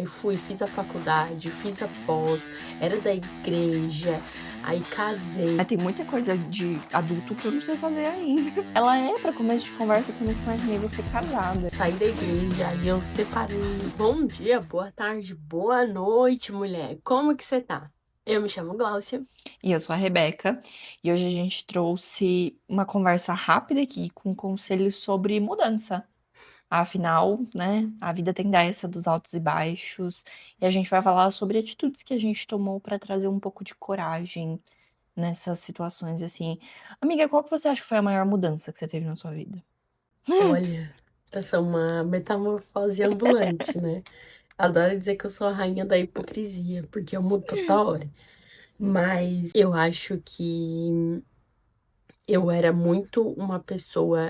Eu fui, fiz a faculdade, fiz a pós, era da igreja, aí casei. Tem muita coisa de adulto que eu não sei fazer ainda. Ela é pra começo de conversa que eu nunca imaginei você casada. Saí da igreja, aí eu separei. Bom dia, boa tarde, boa noite, mulher. Como que você tá? Eu me chamo Gláucia. E eu sou a Rebeca, e hoje a gente trouxe uma conversa rápida aqui com conselhos sobre mudança. Afinal, né, a vida tem dessa dos altos e baixos, e a gente vai falar sobre atitudes que a gente tomou pra trazer um pouco de coragem nessas situações assim. Amiga, qual que você acha que foi a maior mudança que você teve na sua vida? Olha, eu sou uma metamorfose ambulante, né? Adoro dizer que eu sou a rainha da hipocrisia, porque eu mudo toda hora. Mas eu acho que eu era muito uma pessoa.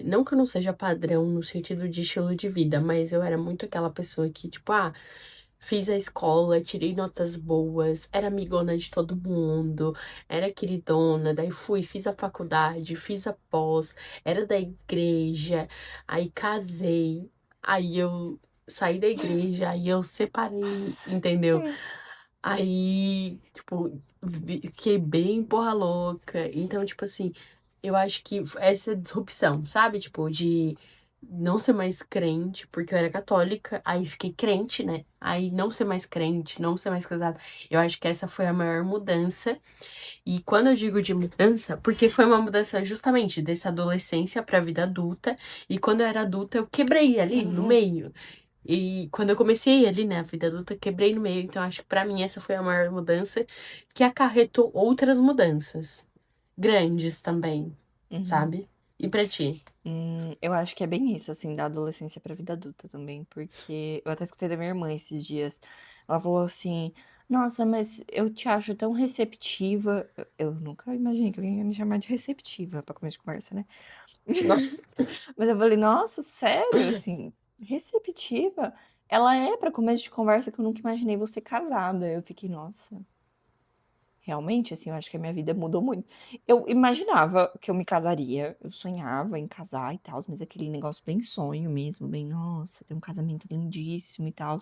Não que eu não seja padrão no sentido de estilo de vida, mas eu era muito aquela pessoa que, tipo, fiz a escola, tirei notas boas, era amigona de todo mundo, era queridona, daí fui, fiz a faculdade, fiz a pós, era da igreja, aí casei, aí eu saí da igreja, aí eu separei, entendeu? Sim. Aí, tipo, fiquei bem porra louca. Então, tipo assim, eu acho que essa disrupção, sabe? Tipo, de não ser mais crente, porque eu era católica, aí fiquei crente, né? Aí não ser mais crente, não ser mais casada. Eu acho que essa foi a maior mudança. E quando eu digo de mudança, porque foi uma mudança justamente dessa adolescência pra vida adulta, e quando eu era adulta, eu quebrei ali no Uhum. meio. E quando eu comecei ali, né, a vida adulta, quebrei no meio. Então, acho que pra mim essa foi a maior mudança que acarretou outras mudanças. Grandes também, Uhum. sabe? E pra ti? Eu acho que é bem isso, assim, da adolescência pra vida adulta também, porque eu até escutei da minha irmã esses dias. Ela falou assim: Nossa, mas eu te acho tão receptiva. Eu nunca imaginei que alguém ia me chamar de receptiva pra começo de conversa, né? Nossa. Mas eu falei: Nossa, sério? Assim, receptiva? Ela é pra começo de conversa que eu nunca imaginei você casada. Eu fiquei, nossa. Realmente, assim, eu acho que a minha vida mudou muito. Eu imaginava que eu me casaria, eu sonhava em casar e tal, mas aquele negócio bem sonho mesmo, bem, nossa, ter um casamento lindíssimo e tal.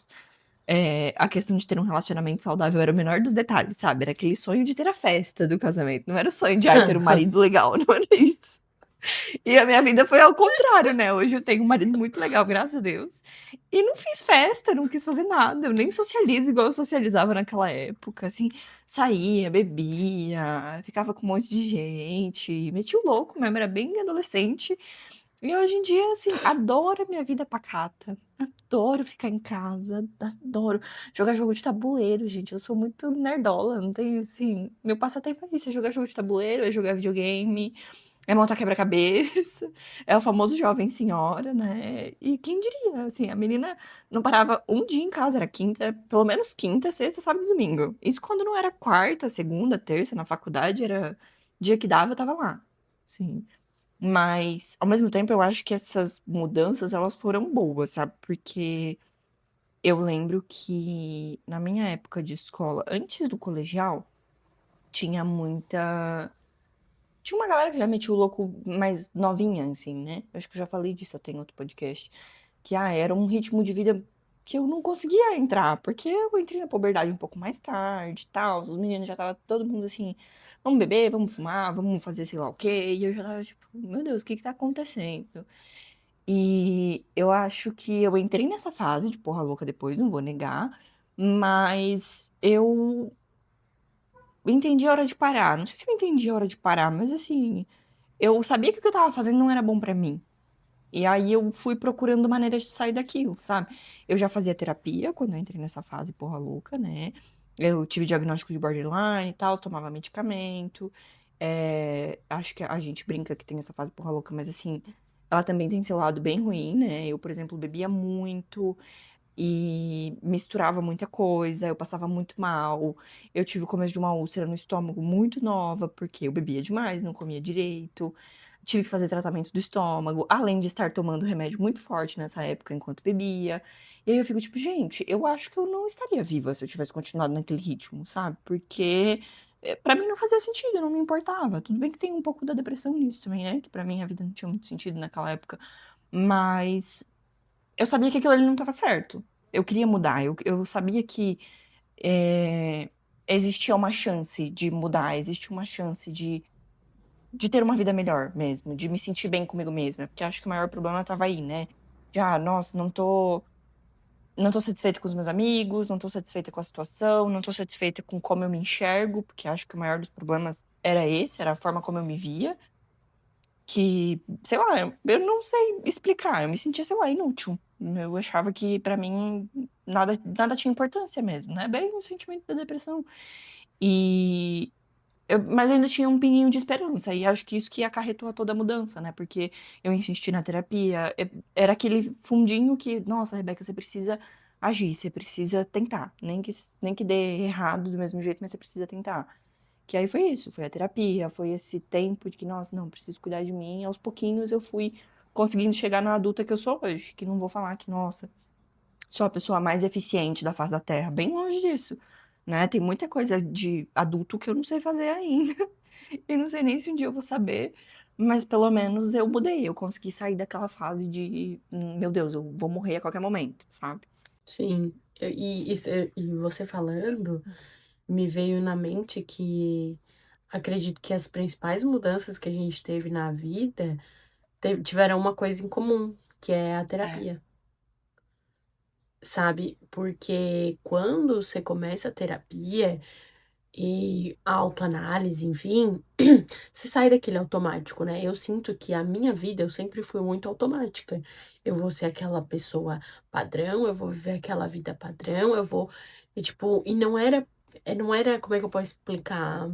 A questão de ter um relacionamento saudável era o menor dos detalhes, sabe? Era aquele sonho de ter a festa do casamento, não era o sonho de, ai, ter um marido legal, não era isso. E a minha vida foi ao contrário, né? Hoje eu tenho um marido muito legal, graças a Deus. E não fiz festa, não quis fazer nada. Eu nem socializo igual eu socializava naquela época. Assim, saía, bebia, ficava com um monte de gente, metia o louco mesmo, era bem adolescente. E hoje em dia, assim, adoro a minha vida pacata. Adoro ficar em casa, adoro jogar jogo de tabuleiro, gente. Eu sou muito nerdola, não tenho assim. Meu passatempo é isso: é jogar jogo de tabuleiro, é jogar videogame, é montar quebra-cabeça, é o famoso jovem senhora, né? E quem diria, assim, a menina não parava um dia em casa, era quinta, pelo menos quinta, sexta, sábado e domingo. Isso quando não era quarta, segunda, terça, na faculdade, era dia que dava, eu tava lá. Sim. Mas, ao mesmo tempo, eu acho que essas mudanças, elas foram boas, sabe? Porque eu lembro que na minha época de escola, antes do colegial, tinha muita. Tinha uma galera que já metia o louco mais novinha, assim, né? Eu acho que eu já falei disso até em outro podcast. Que, era um ritmo de vida que eu não conseguia entrar, porque eu entrei na puberdade um pouco mais tarde e tal. Os meninos já tava todo mundo assim, vamos beber, vamos fumar, vamos fazer sei lá o quê. E eu já tava tipo, meu Deus, o que que tá acontecendo? E eu acho que eu entrei nessa fase de porra louca depois, não vou negar, mas eu entendi a hora de parar. Não sei se eu entendi a hora de parar, mas assim, eu sabia que o que eu tava fazendo não era bom pra mim. E aí eu fui procurando maneiras de sair daquilo, sabe? Eu já fazia terapia quando eu entrei nessa fase porra louca, né? Eu tive diagnóstico de borderline e tal, tomava medicamento. Acho que a gente brinca que tem essa fase porra louca, mas assim, ela também tem seu lado bem ruim, né? Eu, por exemplo, bebia muito e misturava muita coisa, eu passava muito mal. Eu tive o começo de uma úlcera no estômago muito nova, porque eu bebia demais, não comia direito. Tive que fazer tratamento do estômago, além de estar tomando remédio muito forte nessa época enquanto bebia. E aí eu fico tipo, gente, eu acho que eu não estaria viva se eu tivesse continuado naquele ritmo, sabe? Porque pra mim não fazia sentido, não me importava. Tudo bem que tem um pouco da depressão nisso também, né? Que pra mim a vida não tinha muito sentido naquela época. Mas eu sabia que aquilo ali não estava certo. eu queria mudar, eu sabia que é, existia uma chance de mudar, existe uma chance de ter uma vida melhor mesmo, de me sentir bem comigo mesma, porque acho que o maior problema estava aí, né? De, nossa, não tô satisfeita com os meus amigos, não tô satisfeita com a situação, não tô satisfeita com como eu me enxergo, porque acho que o maior dos problemas era esse, era a forma como eu me via, que, sei lá, eu não sei explicar, eu me sentia, sei lá, inútil. Eu achava que pra mim nada tinha importância mesmo, né? Bem o sentimento da depressão. E mas ainda tinha um pinguinho de esperança, e acho que isso que acarretou a toda a mudança, né? Porque eu insisti na terapia, era aquele fundinho que, nossa, Rebeca, você precisa agir, você precisa tentar, nem que dê errado do mesmo jeito, mas você precisa tentar. Que aí foi isso, foi a terapia, foi esse tempo de que, nossa, não, preciso cuidar de mim, e aos pouquinhos eu fui conseguindo chegar na adulta que eu sou hoje, que não vou falar que, nossa, sou a pessoa mais eficiente da face da Terra, bem longe disso, né? Tem muita coisa de adulto que eu não sei fazer ainda. E não sei nem se um dia eu vou saber, mas pelo menos eu mudei. Eu consegui sair daquela fase de, meu Deus, eu vou morrer a qualquer momento, sabe? Sim, e você falando, me veio na mente que acredito que as principais mudanças que a gente teve na vida tiveram uma coisa em comum, que é a É. terapia, sabe? Porque quando você começa a terapia e a autoanálise, enfim, você sai daquele automático, né? Eu sinto que a minha vida eu sempre fui muito automática. Eu vou ser aquela pessoa padrão, eu vou viver aquela vida padrão, eu vou. E, tipo, e não era, como é que eu posso explicar?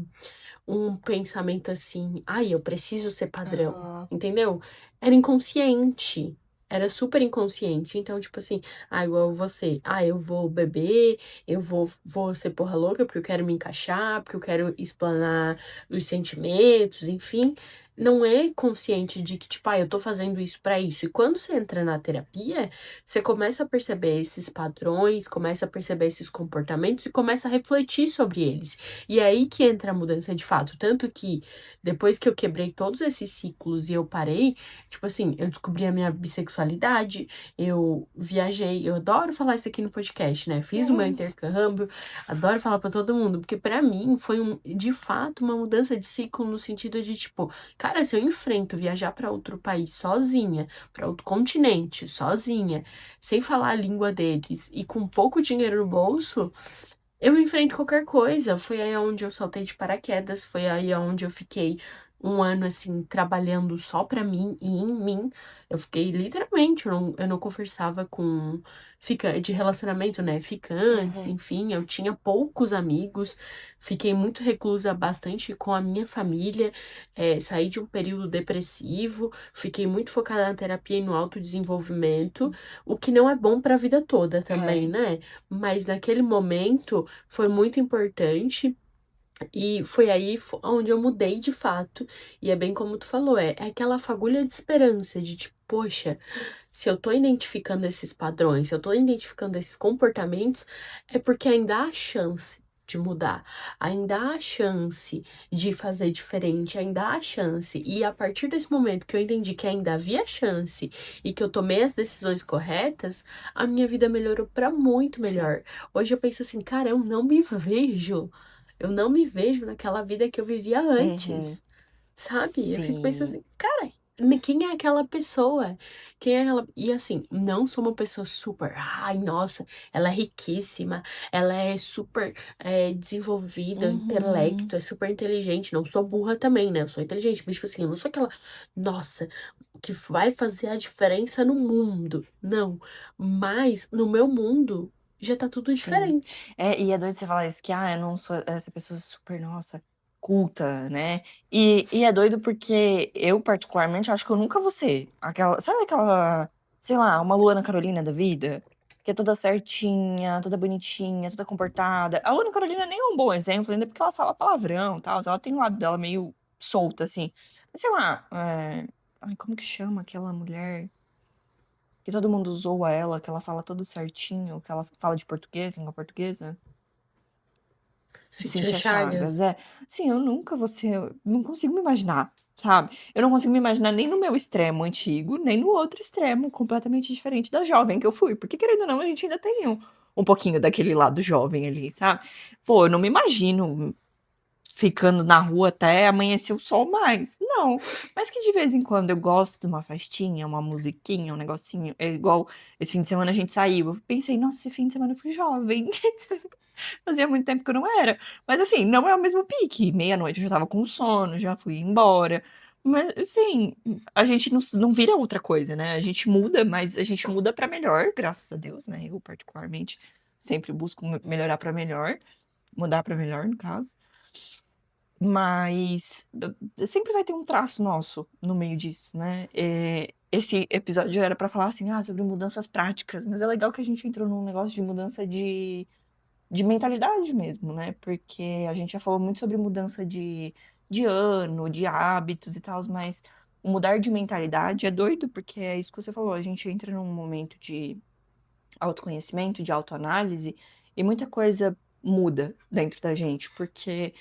Um pensamento assim, ai, eu preciso ser padrão, Aham. entendeu? Era inconsciente. Era super inconsciente. Então, tipo assim, igual você, eu vou beber, eu vou ser porra louca porque eu quero me encaixar, porque eu quero explanar os sentimentos, enfim. Não é consciente de que, tipo, eu tô fazendo isso pra isso. E quando você entra na terapia, você começa a perceber esses padrões, começa a perceber esses comportamentos e começa a refletir sobre eles. E é aí que entra a mudança de fato. Tanto que depois que eu quebrei todos esses ciclos e eu parei, tipo assim, eu descobri a minha bissexualidade, eu viajei, eu adoro falar isso aqui no podcast, né? Fiz o meu intercâmbio, adoro falar pra todo mundo, porque pra mim foi de fato uma mudança de ciclo no sentido de tipo, cara, se eu enfrento viajar pra outro país sozinha, pra outro continente sozinha, sem falar a língua deles e com pouco dinheiro no bolso, eu enfrento qualquer coisa. Foi aí onde eu saltei de paraquedas, foi aí onde eu fiquei um ano assim trabalhando só pra mim e em mim. Eu fiquei literalmente, eu não conversava com de relacionamento, né? Ficantes, Uhum. enfim, eu tinha poucos amigos, fiquei muito reclusa bastante com a minha família, saí de um período depressivo, fiquei muito focada na terapia e no autodesenvolvimento, o que não é bom pra vida toda também, É. né? Mas naquele momento foi muito importante e foi aí onde eu mudei de fato. E é bem como tu falou, é aquela fagulha de esperança de tipo, poxa, se eu tô identificando esses padrões, se eu tô identificando esses comportamentos, é porque ainda há chance de mudar, ainda há chance de fazer diferente, ainda há chance. E a partir desse momento que eu entendi que ainda havia chance e que eu tomei as decisões corretas, a minha vida melhorou pra muito Sim. melhor. Hoje eu penso assim, cara, eu não me vejo naquela vida que eu vivia Uhum. antes, sabe? Eu fico pensando Sim. assim, cara, quem é aquela pessoa? Quem é ela? E assim, não sou uma pessoa super, ai, nossa, ela é riquíssima, ela é super desenvolvida, Uhum. intelecto, é super inteligente. Não sou burra também, né? Eu sou inteligente, mas tipo assim, eu não sou aquela, nossa, o que vai fazer a diferença no mundo. Não. Mas no meu mundo já tá tudo Sim. diferente. E é doido você falar isso, que, eu não sou essa pessoa super, nossa, culta, né? E é doido porque eu, particularmente, acho que eu nunca vou ser aquela, sabe aquela, sei lá, uma Luana Carolina da vida? Que é toda certinha, toda bonitinha, toda comportada. A Luana Carolina nem é um bom exemplo, ainda porque ela fala palavrão e tal, ela tem um lado dela meio solta, assim. Mas sei lá, ai, como que chama aquela mulher? Que todo mundo zoa ela, que ela fala tudo certinho, que ela fala de português, língua portuguesa. Cintia Cíntia Chagas, Chagas. é. Sim, eu nunca vou ser, não consigo me imaginar sabe? Eu não consigo me imaginar nem no meu extremo antigo, nem no outro extremo, completamente diferente da jovem que eu fui. Porque, querendo ou não, a gente ainda tem um pouquinho daquele lado jovem ali, sabe? Pô, eu não me imagino ficando na rua até amanhecer o sol mais. Não. Mas que de vez em quando eu gosto de uma festinha, uma musiquinha, um negocinho. É igual esse fim de semana a gente saiu. Eu pensei, nossa, esse fim de semana eu fui jovem. Fazia muito tempo que eu não era. Mas assim, não é o mesmo pique. Meia-noite eu já tava com sono, já fui embora. Mas assim, a gente não vira outra coisa, né? A gente muda, mas a gente muda pra melhor, graças a Deus, né? Eu, particularmente, sempre busco melhorar pra melhor, mudar pra melhor, no caso. Mas sempre vai ter um traço nosso no meio disso, né? Esse episódio era pra falar assim, sobre mudanças práticas, mas é legal que a gente entrou num negócio de mudança de mentalidade mesmo, né? Porque a gente já falou muito sobre mudança de ano, de hábitos e tal, mas o mudar de mentalidade é doido, porque é isso que você falou, a gente entra num momento de autoconhecimento, de autoanálise, e muita coisa muda dentro da gente, porque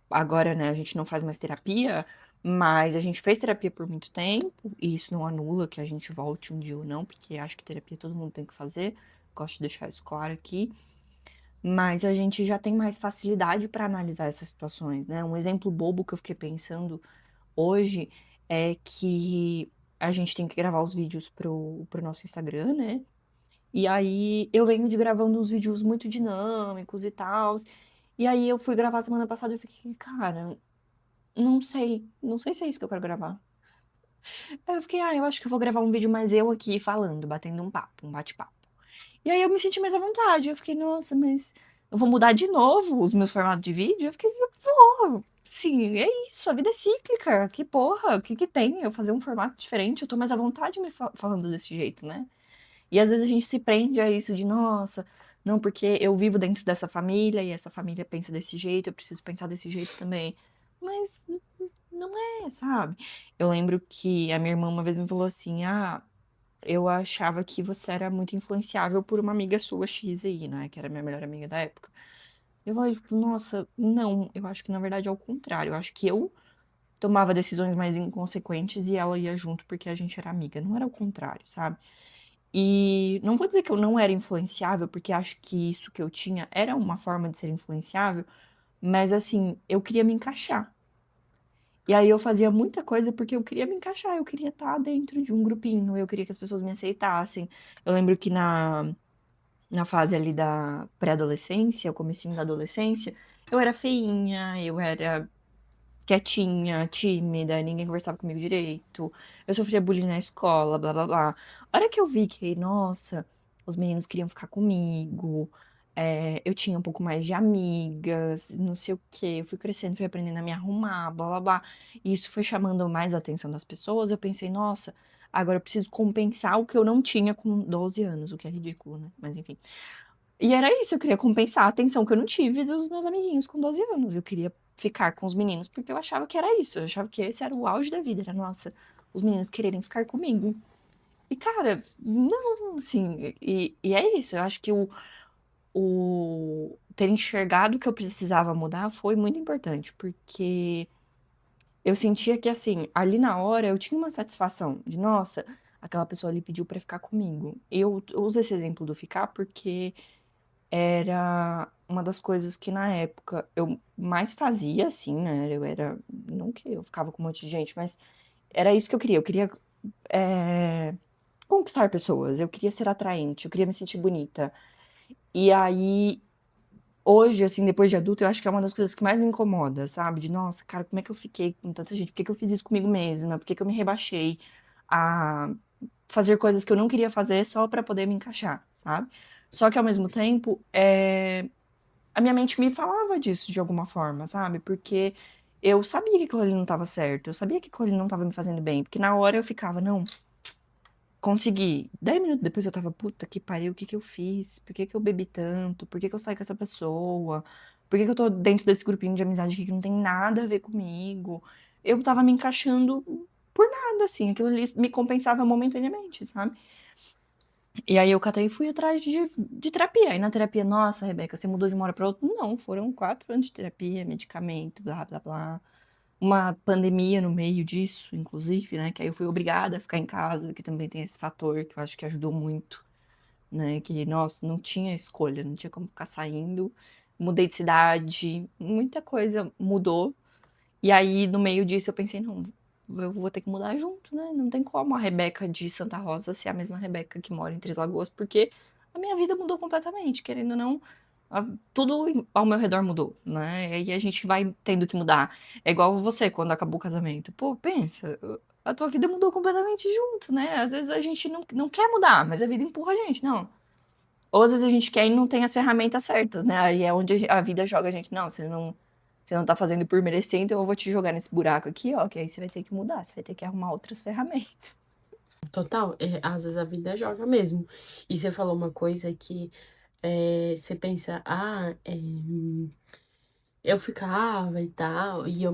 agora, né, a gente não faz mais terapia, mas a gente fez terapia por muito tempo, e isso não anula que a gente volte um dia ou não, porque acho que terapia todo mundo tem que fazer, gosto de deixar isso claro aqui, mas a gente já tem mais facilidade para analisar essas situações, né? Um exemplo bobo que eu fiquei pensando hoje é que a gente tem que gravar os vídeos pro nosso Instagram, né? E aí eu venho de gravando uns vídeos muito dinâmicos e tal. E aí eu fui gravar semana passada e eu fiquei, cara, não sei se é isso que eu quero gravar. Aí eu fiquei, eu acho que eu vou gravar um vídeo mais eu aqui falando, batendo um papo, um bate-papo. E aí eu me senti mais à vontade. Eu fiquei, nossa, mas eu vou mudar de novo os meus formatos de vídeo? Eu fiquei, porra, sim, é isso, a vida é cíclica. Que porra, o que que tem? Eu fazer um formato diferente, eu tô mais à vontade me falando desse jeito, né? E às vezes a gente se prende a isso de, nossa, não, porque eu vivo dentro dessa família e essa família pensa desse jeito, eu preciso pensar desse jeito também. Mas não é, sabe? Eu lembro que a minha irmã uma vez me falou assim: eu achava que você era muito influenciável por uma amiga sua X aí, né? Que era a minha melhor amiga da época. Eu falei, tipo, nossa, não, eu acho que na verdade é o contrário. Eu acho que eu tomava decisões mais inconsequentes e ela ia junto porque a gente era amiga. Não era o contrário, sabe? E não vou dizer que eu não era influenciável, porque acho que isso que eu tinha era uma forma de ser influenciável, mas assim, eu queria me encaixar. E aí eu fazia muita coisa porque eu queria me encaixar, eu queria estar dentro de um grupinho, eu queria que as pessoas me aceitassem. Eu lembro que na fase ali da pré-adolescência, o comecinho da adolescência, eu era feinha, eu era quietinha, tímida, ninguém conversava comigo direito, eu sofria bullying na escola, blá blá blá. A hora que eu vi que, nossa, os meninos queriam ficar comigo, eu tinha um pouco mais de amigas, não sei o quê, eu fui crescendo, fui aprendendo a me arrumar, blá blá blá, e isso foi chamando mais a atenção das pessoas, eu pensei, nossa, agora eu preciso compensar o que eu não tinha com 12 anos, o que é ridículo, né? Mas enfim. E era isso, eu queria compensar a atenção que eu não tive dos meus amiguinhos com 12 anos. Eu queria ficar com os meninos porque eu achava que era isso. Eu achava que esse era o auge da vida, era, nossa, os meninos quererem ficar comigo. E, cara, não, assim, e é isso. Eu acho que o ter enxergado que eu precisava mudar foi muito importante, porque eu sentia que, assim, ali na hora eu tinha uma satisfação de, nossa, aquela pessoa ali pediu pra ficar comigo. Eu uso esse exemplo do ficar porque era uma das coisas que na época eu mais fazia, assim, né? Eu era. Não que eu ficava com um monte de gente, mas era isso que eu queria. Eu queria conquistar pessoas, eu queria ser atraente, eu queria me sentir bonita. E aí, hoje, assim, depois de adulta, eu acho que é uma das coisas que mais me incomoda, sabe? De, nossa, cara, como é que eu fiquei com tanta gente? Por que que eu fiz isso comigo mesma? Por que que eu me rebaixei a fazer coisas que eu não queria fazer só pra poder me encaixar, sabe? Só que ao mesmo tempo, a minha mente me falava disso de alguma forma, sabe? Porque eu sabia que aquilo ali não estava certo, eu sabia que aquilo ali não estava me fazendo bem, porque na hora eu ficava, não, consegui. 10 minutos depois eu tava, puta que pariu, o que que eu fiz? Por que que eu bebi tanto? Por que que eu saí com essa pessoa? Por que que eu tô dentro desse grupinho de amizade aqui que não tem nada a ver comigo? Eu tava me encaixando por nada, assim, aquilo ali me compensava momentaneamente, sabe? E aí eu catei e fui atrás de terapia. E na terapia, nossa, Rebeca, você mudou de uma hora pra outra? Não, foram 4 anos de terapia, medicamento, blá, blá, blá. uma pandemia no meio disso, inclusive, né? Que aí eu fui obrigada a ficar em casa, que também tem esse fator que eu acho que ajudou muito, né? Que, nossa, não tinha escolha, não tinha como ficar saindo. Mudei de cidade, muita coisa mudou. E aí, no meio disso, eu pensei, não, eu vou ter que mudar junto, né? Não tem como a Rebeca de Santa Rosa ser a mesma Rebeca que mora em Três Lagoas, porque a minha vida mudou completamente, querendo ou não, tudo ao meu redor mudou, né? E aí a gente vai tendo que mudar. É igual você quando acabou o casamento. Pô, pensa, a tua vida mudou completamente junto, né? Às vezes a gente não quer mudar, mas a vida empurra a gente, não. Ou às vezes a gente quer e não tem as ferramentas certas, né? Aí é onde a vida joga a gente. Não, você não tá fazendo por merecer, então eu vou te jogar nesse buraco aqui, ó, que aí você vai ter que mudar, você vai ter que arrumar outras ferramentas. Total, às vezes a vida joga mesmo. E você falou uma coisa que você pensa, eu ficava e tal, e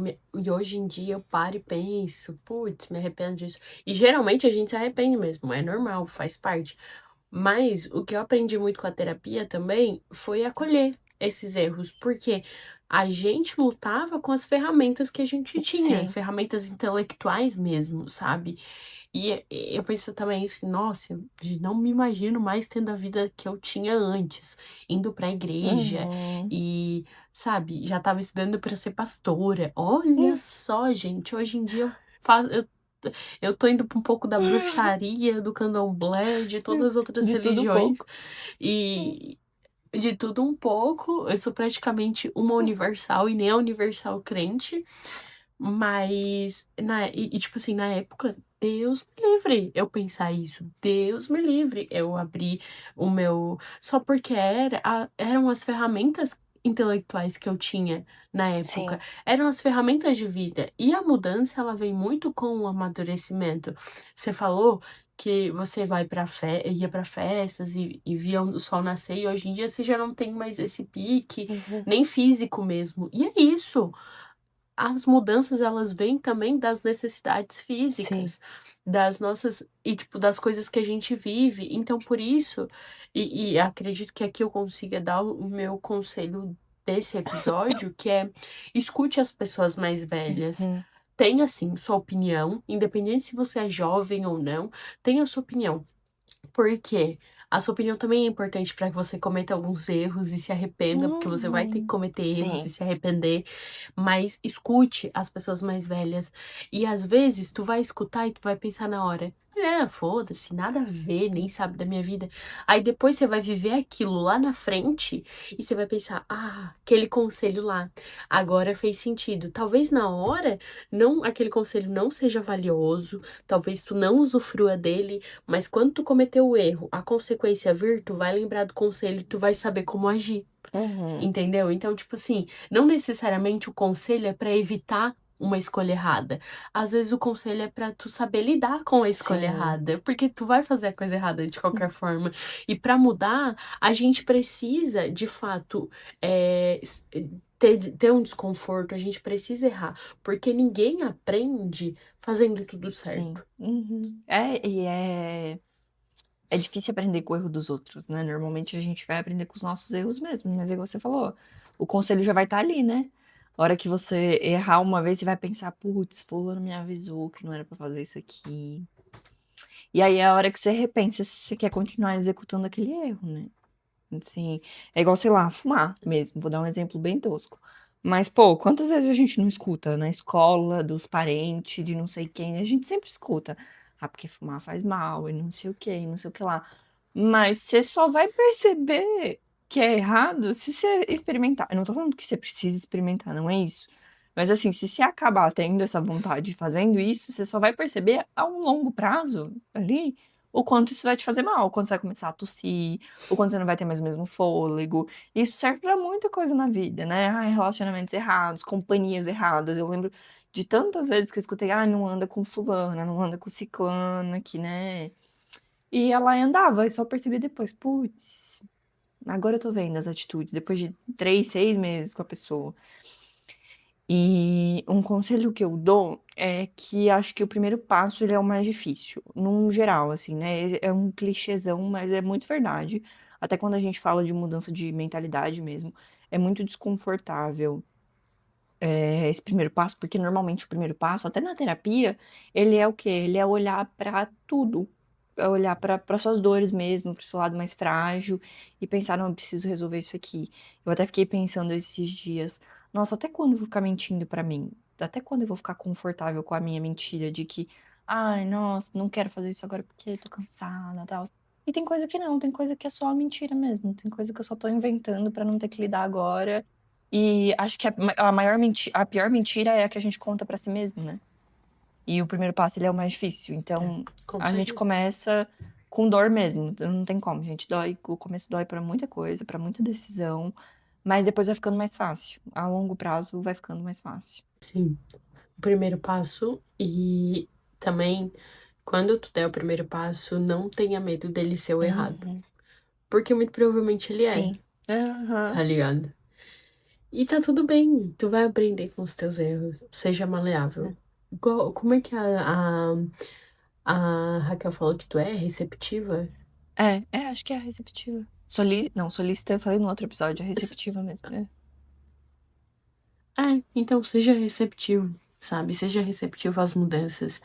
hoje em dia eu paro e penso, putz, me arrependo disso. E geralmente a gente se arrepende mesmo, é normal, faz parte. Mas o que eu aprendi muito com a terapia também foi acolher esses erros, porque a gente lutava com as ferramentas que a gente tinha, Sim. ferramentas intelectuais mesmo, sabe? E eu penso também assim, nossa, não me imagino mais tendo a vida que eu tinha antes, indo pra igreja Uhum. e, sabe, já tava estudando pra ser pastora. Olha só, gente, hoje em dia eu tô indo pra um pouco da bruxaria, do candomblé, de todas as outras De tudo um religiões pouco. e de tudo um pouco. Eu sou praticamente uma universal e nem a universal crente. Mas, tipo assim, na época, Deus me livre eu pensar isso. Deus me livre eu abrir o meu. Só porque eram as ferramentas intelectuais que eu tinha na época. Sim. Eram as ferramentas de vida. E a mudança, ela vem muito com o amadurecimento. Você falou que você ia para festas e via o sol nascer, e hoje em dia você já não tem mais esse pique, Uhum. nem físico mesmo. E é isso. As mudanças elas vêm também das necessidades Sim. físicas, das nossas e tipo das coisas que a gente vive. Então por isso, e acredito que aqui eu consiga dar o meu conselho desse episódio, que é escute as pessoas mais velhas. Uhum. Tenha sim sua opinião, independente se você é jovem ou não, tenha sua opinião. Por quê? A sua opinião também é importante para que você cometa alguns erros e se arrependa, porque você vai ter que Uhum. cometer erros e Sim. se arrepender, mas escute as pessoas mais velhas. E às vezes tu vai escutar e tu vai pensar na hora, foda-se, nada a ver, nem sabe da minha vida. Aí depois você vai viver aquilo lá na frente e você vai pensar, aquele conselho lá, agora fez sentido. Talvez na hora não, aquele conselho não seja valioso, talvez tu não usufrua dele, mas quando tu cometeu o erro, a consequência vir, tu vai lembrar do conselho e tu vai saber como agir. Uhum. Entendeu? Então, tipo assim, não necessariamente o conselho é pra evitar uma escolha errada. Às vezes o conselho é pra tu saber lidar com a escolha Sim. errada, porque tu vai fazer a coisa errada de qualquer forma. E pra mudar, a gente precisa, de fato, ter um desconforto, a gente precisa errar, porque ninguém aprende fazendo tudo Sim. certo. Uhum. É difícil aprender com o erro dos outros, né? Normalmente a gente vai aprender com os nossos erros mesmo, mas é igual você falou, o conselho já vai estar ali, né? A hora que você errar uma vez, você vai pensar, putz, fulano me avisou que não era pra fazer isso aqui. E aí é a hora que você repensa se você quer continuar executando aquele erro, né? Assim, é igual, sei lá, fumar mesmo. Vou dar um exemplo bem tosco. Mas, pô, quantas vezes a gente não escuta na escola, dos parentes, de não sei quem, a gente sempre escuta. Ah, porque fumar faz mal, e não sei o que, e não sei o que lá. Mas você só vai perceber que é errado se você experimentar. Eu não tô falando que você precisa experimentar, não é isso. Mas assim, se você acabar tendo essa vontade, fazendo isso, você só vai perceber a um longo prazo ali o quanto isso vai te fazer mal, o quanto você vai começar a tossir, o quanto você não vai ter mais o mesmo fôlego. Isso serve pra muita coisa na vida, né? Relacionamentos errados, companhias erradas. Eu lembro de tantas vezes que eu escutei, não anda com fulana, não anda com ciclana, que, né? E ela andava, e só percebi depois, putz, agora eu tô vendo as atitudes, depois de 3, 6 meses com a pessoa. E um conselho que eu dou é que acho que o primeiro passo ele é o mais difícil, num geral, assim, né? É um clichêzão, mas é muito verdade. Até quando a gente fala de mudança de mentalidade mesmo, é muito desconfortável esse primeiro passo, porque normalmente o primeiro passo, até na terapia, ele é o quê? Ele é olhar pra tudo, é olhar pra suas dores mesmo, pro seu lado mais frágil e pensar, não, eu preciso resolver isso aqui. Eu até fiquei pensando esses dias, nossa, até quando eu vou ficar mentindo pra mim? Até quando eu vou ficar confortável com a minha mentira de que, ai, nossa, não quero fazer isso agora porque tô cansada, tal. E tem coisa que não, tem coisa que é só mentira mesmo, tem coisa que eu só tô inventando pra não ter que lidar agora. E acho que a pior mentira é a que a gente conta pra si mesmo, né? E o primeiro passo, ele é o mais difícil. Então, Com a gente certeza. começa com dor mesmo. Não tem como, gente. Dói, o começo dói pra muita coisa, pra muita decisão, mas depois vai ficando mais fácil. A longo prazo vai ficando mais fácil. Sim. O primeiro passo e também, quando tu der o primeiro passo, não tenha medo dele ser o errado. Uhum. Porque muito provavelmente ele é, Sim. Aham. tá ligado? E tá tudo bem, tu vai aprender com os teus erros, seja maleável. Como é que a Raquel falou que tu é receptiva? Acho que é a receptiva. Não, solícita eu falei no outro episódio, é receptiva mesmo, né? Então seja receptivo, sabe? Seja receptivo às mudanças.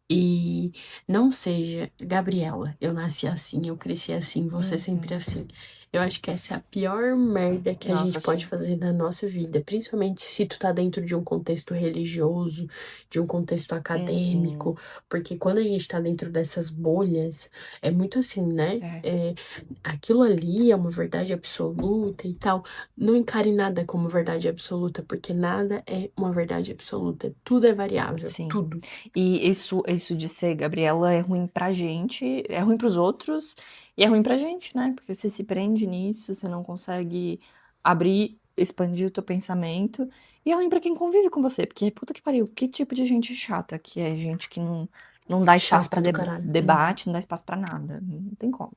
E não seja, Gabriela, eu nasci assim, eu cresci assim, você sempre Uhum. assim. Eu acho que essa é a pior merda que a gente Nossa, pode sim. fazer na nossa vida, principalmente se tu tá dentro de um contexto religioso, de um contexto Uhum. acadêmico, porque quando a gente tá dentro dessas bolhas, é muito assim, né? É, Aquilo ali é uma verdade absoluta e tal. Não encare nada como verdade absoluta, porque nada é uma verdade absoluta. Tudo é variável, sim. tudo. E isso de ser Gabriela é ruim pra gente, é ruim pros outros e é ruim pra gente, né? Porque você se prende nisso, você não consegue abrir, expandir o teu pensamento. E é ruim pra quem convive com você, porque puta que pariu, que tipo de gente chata que é gente que não dá espaço pra Chata do caralho. Uhum. debate, não dá espaço pra nada. Não tem como.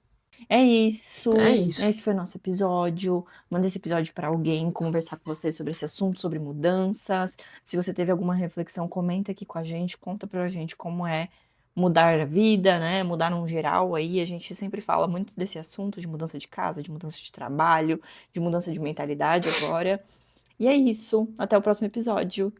É isso. É isso. Esse foi o nosso episódio. Manda esse episódio para alguém conversar com você sobre esse assunto, sobre mudanças. Se você teve alguma reflexão, comenta aqui com a gente, conta pra gente como é mudar a vida, né? Mudar num geral aí. A gente sempre fala muito desse assunto de mudança de casa, de mudança de trabalho, de mudança de mentalidade agora. E é isso. Até o próximo episódio.